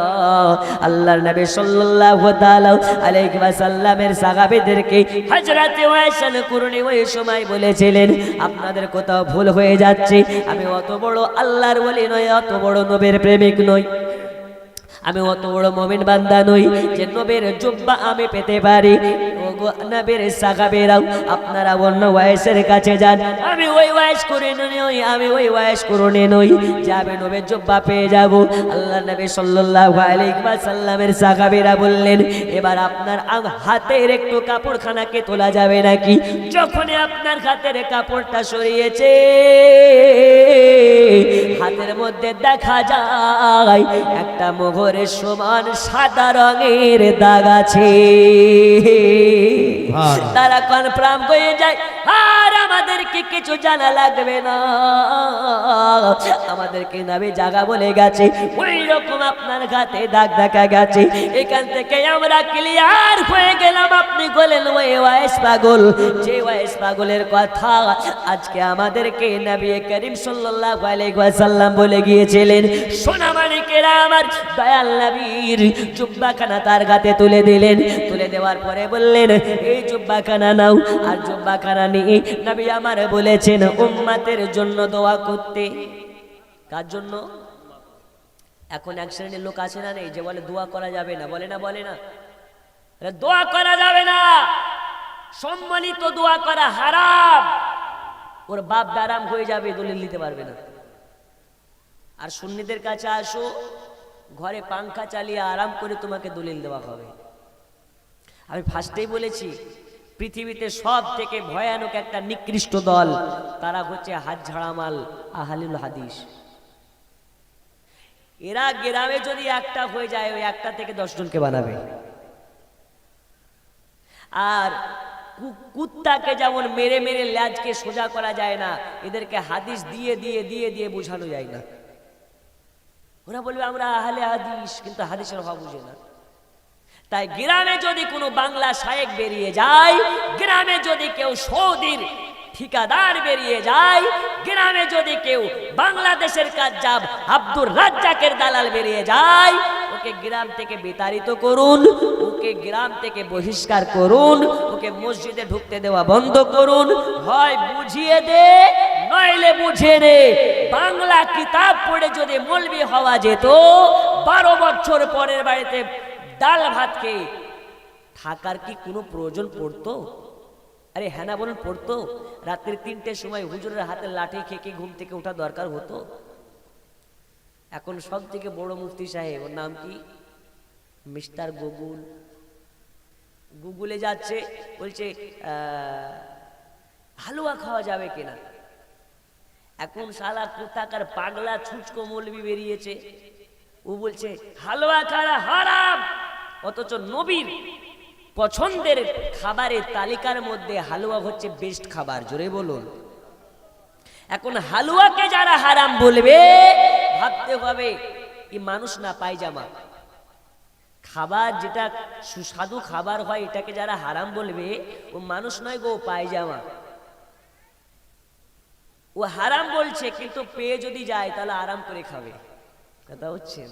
আল্লাহর নবী সাল্লাল্লাহু তাআলা আলাইহি ওয়াসাল্লামের সাহাবীদেরকে হযরত ওয়াইসান কুরনি ওই সময় বলেছিলেন, আপনাদের কোথাও ভুল হয়ে যাচ্ছে, আমি অত বড় আল্লাহর ওলি নই, অত বড় নবীর প্রেমিক নই, আমি অত বড় মুমিন বান্দা নই যে নবীর জুব্বা আমি পেতে পারি। ওগো নবীর সাহাবীরাও, আপনারা অন্য ওয়াইসের কাছে যান, আমি ওই ওয়াইস করে নই, আমি ওই ওয়াইস করুনি নই যে আমি নবীর জুব্বা পেয়ে যাব। আল্লাহর নবী সাল্লাল্লাহু আলাইহি ওয়াসাল্লামের সাহাবীরা বললেন, এবার আপনার হাতের একটু কাপড়খানাকে তোলা যাবে নাকি? যখনই আপনার হাতের কাপড়টা সরিয়েছে, হাতের মধ্যে দেখা যায় একটা মোহরের সমান সাদা রঙের দাগ আছে। তারা কনফার্ম হয়ে যায়, আর আমাদেরকে কিছু জানা লাগবে না, আমাদেরকে নবী জায়গা বলে গেছে, ওই রকম আপনার হাতে দাগ দেখা গেছে। এখান থেকে আমরা ক্লিয়ার হয়ে গেলাম, আপনি বলেন ওই ওয়াইস পাগল। যে ওয়াইস পাগলের কথা আজকে আমাদেরকে নবী করিম সাল্লাল্লাহু আলাইহি ওয়াসাল্লাম বলে গিয়েছিলেন। সোনা মানিকেরা আমার, দয়াল নবীর জুব্বাখানা তার গাতে তুলে দিলেন। তুলে দেওয়ার পরে বললেন, এই জুব্বাখানা নাও। আর জুব্বাখানা নিয়ে নবী আমার বলেছেন উম্মতের জন্য দোয়া করতে। কার জন্য? এখন এক শ্রেণীর লোক আছে না, নেই, যে বলে দোয়া করা যাবে না, বলে না, বলে না, দোয়া করা যাবে না, সম্মানিত দোয়া করা হারাম, ওর বাপ দারাম হয়ে যাবে, দলিল দিতে পারবে না। আর সুন্নিদের কাছে আসো, ঘরে পাংখা চালিয়ে আরাম করে তোমাকে দলিল দেওয়া হবে। আমি ফার্স্টেই বলেছি, পৃথিবীতে সব থেকে ভয়ানক একটা নিকৃষ্ট দল, তারা হচ্ছে হাত ঝাড়ামাল আহলুল হাদিস। এরা গ্রামে যদি একটা হয়ে যায়, ওই একটা থেকে 10 জনকে বানাবে। আর কুত্তাকে যেমন মেরে মেরে ল্যাজকে সোজা করা যায় না, এদেরকে হাদিস দিয়ে দিয়ে দিয়ে দিয়ে বোঝানো যায় না। ওরা বলবে আমরা আহলে হাদিস, কিন্তু হাদিসের হওয়া বুঝে না। তাই গ্রামে যদি কোনো বাংলা শায়েক বেরিয়ে যায়, গ্রামে যদি কেউ সৌদির ঠিকাদার বেরিয়ে যায়, গ্রামে যদি কেউ বাংলাদেশের কাজ্জাব আব্দুর রাজ্জাকের দালাল বেরিয়ে যায়, ওকে গ্রাম থেকে বিতাড়িত করুন, ওকে গ্রাম থেকে বহিষ্কার করুন, ওকে মসজিদে ঢুকতে দেওয়া বন্ধ করুন। হয় বুঝিয়ে দে, নইলে বুঝে নে। বাংলা কিতাব পড়ে যদি মৌলবি হওয়া যেত, 12 বছর পরের বাড়িতে ডাল ভাত খেয়ে থাকার কি কোনো প্রয়োজন পড়তো? আরে হ্যাঁ না বলুন, পড়তো। রাত্রি 3টের সময় হুজুরের হাতে লাঠি খেয়ে কি ঘুম থেকে ওঠা দরকার হতো? এখন সব থেকে বড় মুফতি সাহেব, ওর নাম কি, মিস্টার গুগল, গুগলে যাচ্ছে, বলছে হালুয়া খাওয়া যাবে কিনা। এখন শালা কোথাকার পাগলা ছুচকো মৌলবি বেরিয়েছে, ও বলছে হালুয়া খাওয়া হারাম, অথচ নবীর পছন্দের খাবারের তালিকার মধ্যে হালুয়া হচ্ছে বেস্ট খাবার। জোরে বলুন। এখন হালুয়াকে যারা হারাম বলবে, ভাবতে হবে এই মানুষ না পায়জামা। খাবার যেটা সুস্বাদু খাবার হয়, এটাকে যারা হারাম বলবে, ও মানুষ নয় গো, পায়জামা। ও হারাম বলছে, কিন্তু পেয়ে যদি যায় তাহলে আরাম করে খাবে। কথা হচ্ছে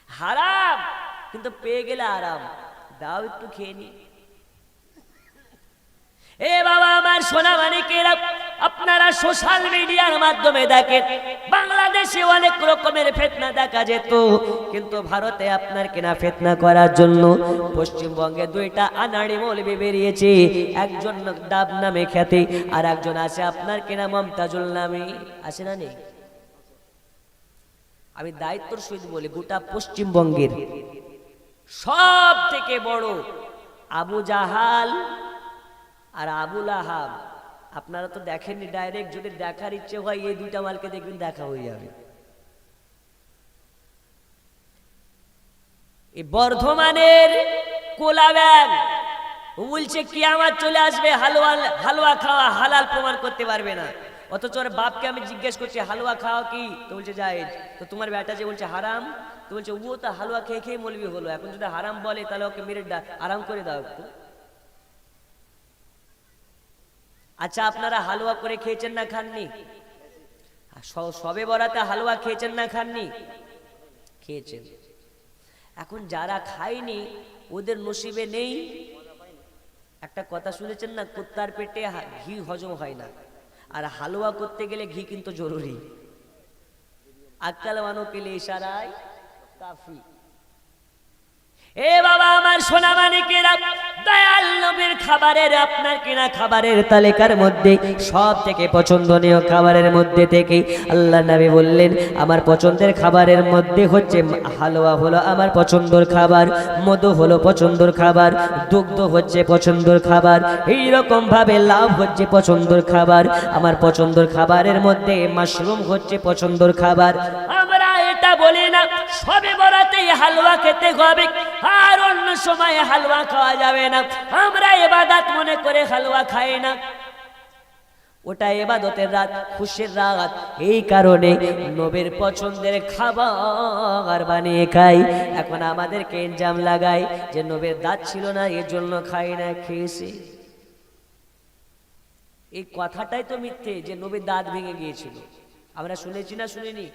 হারাম, কিন্তু পেয়ে গেলে আরাম। দাও একটু খেয়ে নি। এ বাবা আমার সোনা মানিকেরা, আপনারা সোশ্যাল মিডিয়ার মাধ্যমে দেখেন বাংলাদেশে অনেক রকমের ফিতনা দেখা যেত, কিন্তু ভারতে আপনার কেনা ফিতনা করার জন্য পশ্চিমবঙ্গে 2টা আনাড়ি মৌলবি বেরিয়েছে। একজন ডাব নামে খ্যাতি, আর একজন আছে আপনার কেনা মমতাজুল নামে। আছে না নেই? আমি দায়িত্বর সহিত বলি, গোটা পশ্চিমবঙ্গের সব থেকে বড় আবু জাহাল আর আবুল আহাব, আপনারা তো দেখেননি ডাইরেক্ট। যদি দেখার ইচ্ছে হয়, এই 2টা মালকে দেখবেন, দেখা হয়ে যাবে। এই বর্ধমানের কোলা ব্যাগ বলছে কিয়ামত চলে আসবে, হালুয়া খাওয়া হালাল প্রমাণ করতে পারবে না। অথচ ওর বাপকে আমি জিজ্ঞেস করছি হালুয়া খাওয়া কি, তো বলছে জায়েজ। তো তোমার বেটা যে বলছে হারাম, তো বলছে ও তো হালুয়া খেয়ে খেয়ে মৌলবি হলো, এখন যদি হারাম বলে তাহলে ওকে মেরে আরাম করে দাও একটু। আচ্ছা, আপনারা হালুয়া করে খেয়েছেন না খাননি? সবে বরাতে হালুয়া খেয়েছেন না খাননি? খেয়েছেন। এখন যারা খায়নি ওদের নসিবে নেই। একটা কথা শুনেছেন না, কুত্তার পেটে ঘি হজম হয় না, আর হালুয়া করতে গেলে ঘি কিন্তু জরুরি। আক্কাল ওয়ানো কে লিয়ে ইশারায় কাফি। এ বাবা আমার সোনা মানিকেরা, দয়াল নবীর খাবারের, আপনার কিনা খাবারের তালিকার মধ্যে সব থেকে পছন্দনীয় খাবারের মধ্যে থেকে আল্লাহ নবী বললেন, আমার পছন্দের খাবারের মধ্যে হচ্ছে হালুয়া হলো আমার পছন্দের খাবার, মধু হলো পছন্দের খাবার, দুগ্ধ হচ্ছে পছন্দের খাবার, এইরকম ভাবে লাউ হচ্ছে পছন্দের খাবার। আমার পছন্দের খাবারের মধ্যে মাশরুম হচ্ছে পছন্দের খাবার। আমরা এটা বলি না সবে বরাতেই হালুয়া খেতে হবে, আর অন্য সময় হালুয়া খাওয়া যাবে না। আমরা ইবাদত মনে করে হালুয়া খাই না, ওটা ইবাদতের রাত, খুশির রাত। এই কারণে নবীর পছন্দের খাবার বানিয়ে খাই। এখন আমাদেরকে ইলজাম লাগাই যে নবীর দাঁত ছিল না এর জন্য খাই না, খেয়েছি। এই কথাটাই তো মিথ্যে যে নবীর দাঁত ভেঙে গিয়েছিল। আমরা শুনেছি না শুনিনি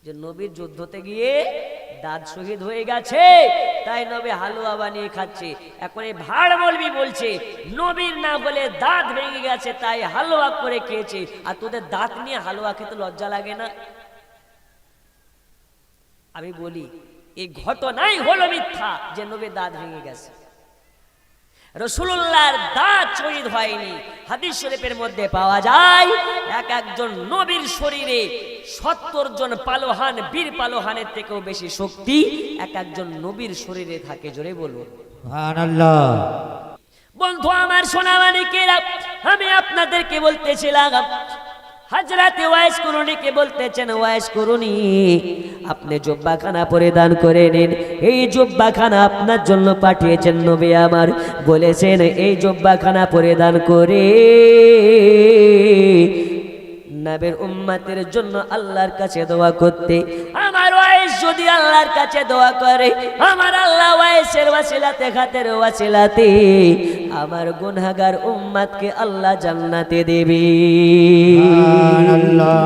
যে নবীর যুদ্ধতে গিয়ে দাঁত শহীদ হয়ে গেছে, তাই নবী হালুয়া বানিয়ে খাচ্ছে। এখন এই ভাড় মৌলবি বলছে নবীর না বলে দাঁত ভেঙে গেছে তাই হালুয়া করে খেয়েছে, আর তোদের দাঁত নিয়ে হালুয়া খেতে লজ্জা লাগে না? আমি বলি এই ঘটনাই হলো মিথ্যা যে নবীর দাঁত ভেঙে গেছে। রাসূলুল্লাহর দাঁত শহীদ হয়নি। হাদিস শরীফের মধ্যে পাওয়া যায় একজন নবীর শরীরে 70 জন পালোহান, বীর পালোহানের থেকেও বেশি শক্তি একজন নবীর শরীরে থাকে। জোরে বলুন সুবহানাল্লাহ। বন্ধু আমার সোনা মানিকেরা, আমি আপনাদেরকে বলতেছিলাম, হযরত ওয়াইস কুরুনিকে বলতেছেন, ওয়াইস কুরুনি আপনি জুব্বাখানা পরিধান করে নিন। এই জুব্বাখানা আপনার জন্য পাঠিয়েছেন নবী আমার, বলেছেন এই জুব্বাখানা পরিধান করে নবীর উম্মতের জন্য আল্লাহর কাছে দোয়া করতে। আমার ওয়াইস যদি আল্লাহর কাছে দোয়া করে, আমার আল্লাহ ওয়াইসের ওয়াসিলাতে, খাতের ওয়াসিলাতে আমার গুনাহগার উম্মতকে আল্লাহ জান্নাতে দেবে। সুবহানাল্লাহ।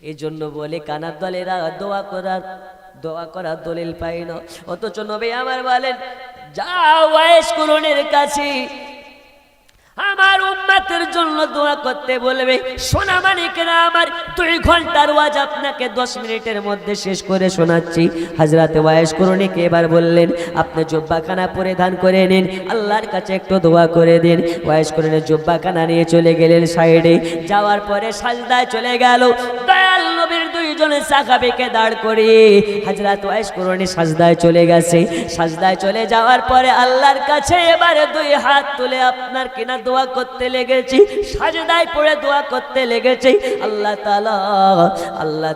এই জন্য বলে কানার দলেরা দোয়া করার দলিল পাই না, অথচ নবী আমার বলেন যাও ওয়াইস কুরনের কাছে আমার উম্মতের জন্য দোয়া করতে বলবে। সোনা মানিকেরা আমার 2 ঘন্টার ওয়াজ আপনাকে 10 মিনিটের মধ্যে শেষ করে শোনাচ্ছি। হযরত ওয়াইস কুরনীকে এবার বললেন আপনি জুব্বাখানা পরিধান করে নিন, আল্লাহর কাছে একটু দোয়া করে দিন। ওয়াইস কুরনী জুব্বাখানা নিয়ে চলে গেলেন সাইডে, যাওয়ার পরে সাজদায় চলে গেল। দয়াল নবীর 2 জন সাহাবীকে দাঁড় করিয়ে হযরত ওয়াইস কুরনী সাজদায় চলে গেছে। সাজদায় চলে যাওয়ার পরে আল্লাহর কাছে এবারে 2 হাত তুলে আপনার কিনা দোয়া করতে লেগেছি, সাজদায় পড়ে দোয়া করতে লেগেছি। আল্লাহ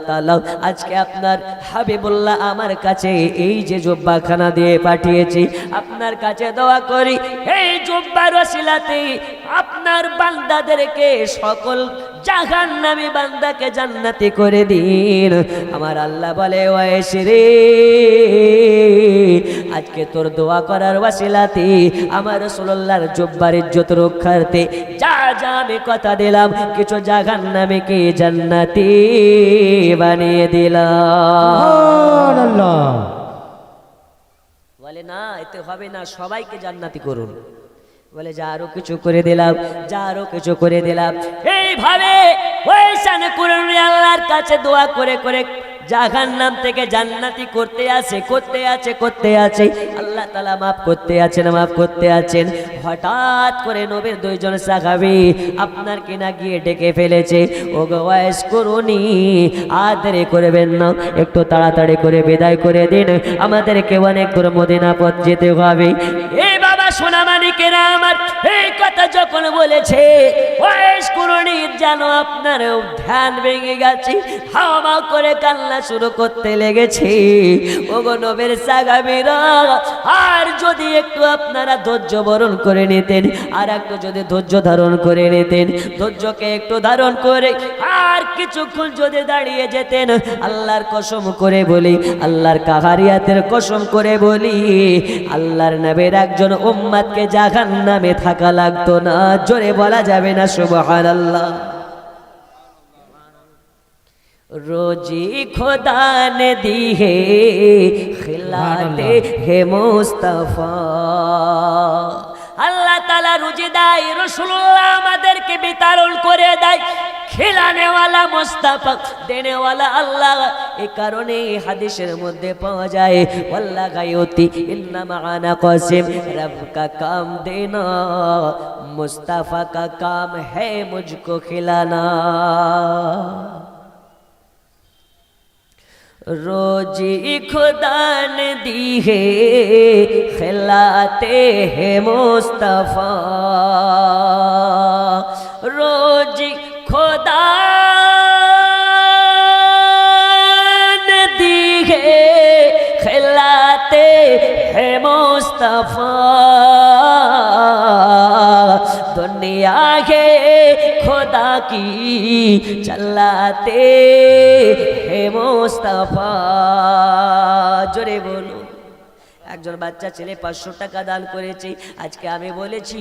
তাআলা আজকে আপনার হাবিবুল্লাহ আমার কাছে এই যে জুব্বাখানা দিয়ে পাঠিয়েছি, আপনার কাছে দোয়া করি এই জুব্বার ওসিলাতে আপনার বান্দাদেরকে, সকল জাহান্নামী বান্দাকে জান্নাতি করে দিন। আমার আল্লাহ বলে ওয়াইস রে, আজকে তোর দোয়া করার ওয়াসিলাতে আমার রাসূলুল্লাহর জুব্বার ইজ্জত রক্ষার্থে যা যা আমি কথা দিলাম, কিছু জাহান্নামীকে জান্নাতি বানিয়ে দিলাম। সুবহানাল্লাহ। বলে না এতে হবে না, সবাইকে জান্নাতি করুন। বলে যা আরো কিছু করে দিলাম, যা আরো কিছু করে দিলাম। এইভাবে ওয়াইসান কুরনি আল্লাহর কাছে দোয়া করে করে জাহান্নাম থেকে জান্নাতি করতে আছে। আল্লাহ তাআলা মাফ করতে আছেন। হঠাৎ করে নবীর 2 জন সাহাবী আপনার কিনা গিয়ে ডেকে ফেলেছে, ও গো ওয়াইস কুরনি আর দেরি করবেন না, একটু তাড়াতাড়ি করে বিদায় করে দিন, আমাদেরকে অনেক দূর মদিনা পথ যেতে হবে। এই বাবা সোনা মানিকেরা আমার এই কথা যখন বলেছে ওয়াইস কুরনি যেন আপনার ধ্যান ভেঙে গেছে, হাওয়া করে কান্না শুরু করতে লেগেছে। ওগো নবীর সাহাবীরা, আর যদি একটু আপনারা ধৈর্য বরণ করে নিতেন, আর একটু যদি ধৈর্য ধারণ করে নিতেন, ধৈর্যকে একটু ধারণ করে আর কিছুক্ষণ যদি দাঁড়িয়ে যেতেন, আল্লাহর কসম করে বলি, আল্লাহর কাহারিয়াতের কসম করে বলি, আল্লাহর নবীর একজন উম্মতকে জাহান্নামে থাকা লাগতো না। জোরে বলা যাবে না সুবহানাল্লাহ। रोजी खुदा ने दी है खिलाते है मुस्तफा। আল্লাহ তাআলা রুজি দেয়, রাসূলুল্লাহ আমাদেরকে বিতরণ করে দেয়, খিলানে ওয়ালা মুস্তাফা, দেনে ওয়ালা আল্লাহ। এই কারণে হাদিসের মধ্যে পাওয়া যায় ওয়াল্লাহ গায়তি ইন্না মাআনা কাসিম, রব কা কাম দেনা, মুস্তাফা কা কাম है मुझको खिलाना। रोजी खुदा ने दी है खिलाते हैं मुस्तफा। रोजी खुदा ने दी है खिलाते हैं मुस्तफा। दुनिया के खुदा की चलाते হে মুস্তাফা। জোরে বলো। একজন বাচ্চা ছেলে 500 টাকা দান করেছে। আজকে আমি বলেছি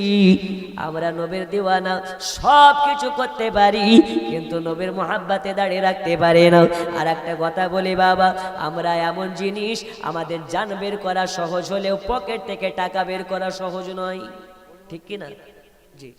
আমরা নবীর দিওয়ানা, সব কিছু করতে পারি কিন্তু নবীর মোহাব্বতে দাঁড়িয়ে রাখতে পারি না। আর একটা কথা বলি বাবা, আমরা এমন জিনিস, আমাদের জান বের করা সহজ হলেও পকেট থেকে টাকা বের করা সহজ নয়, ঠিক কি না? জি।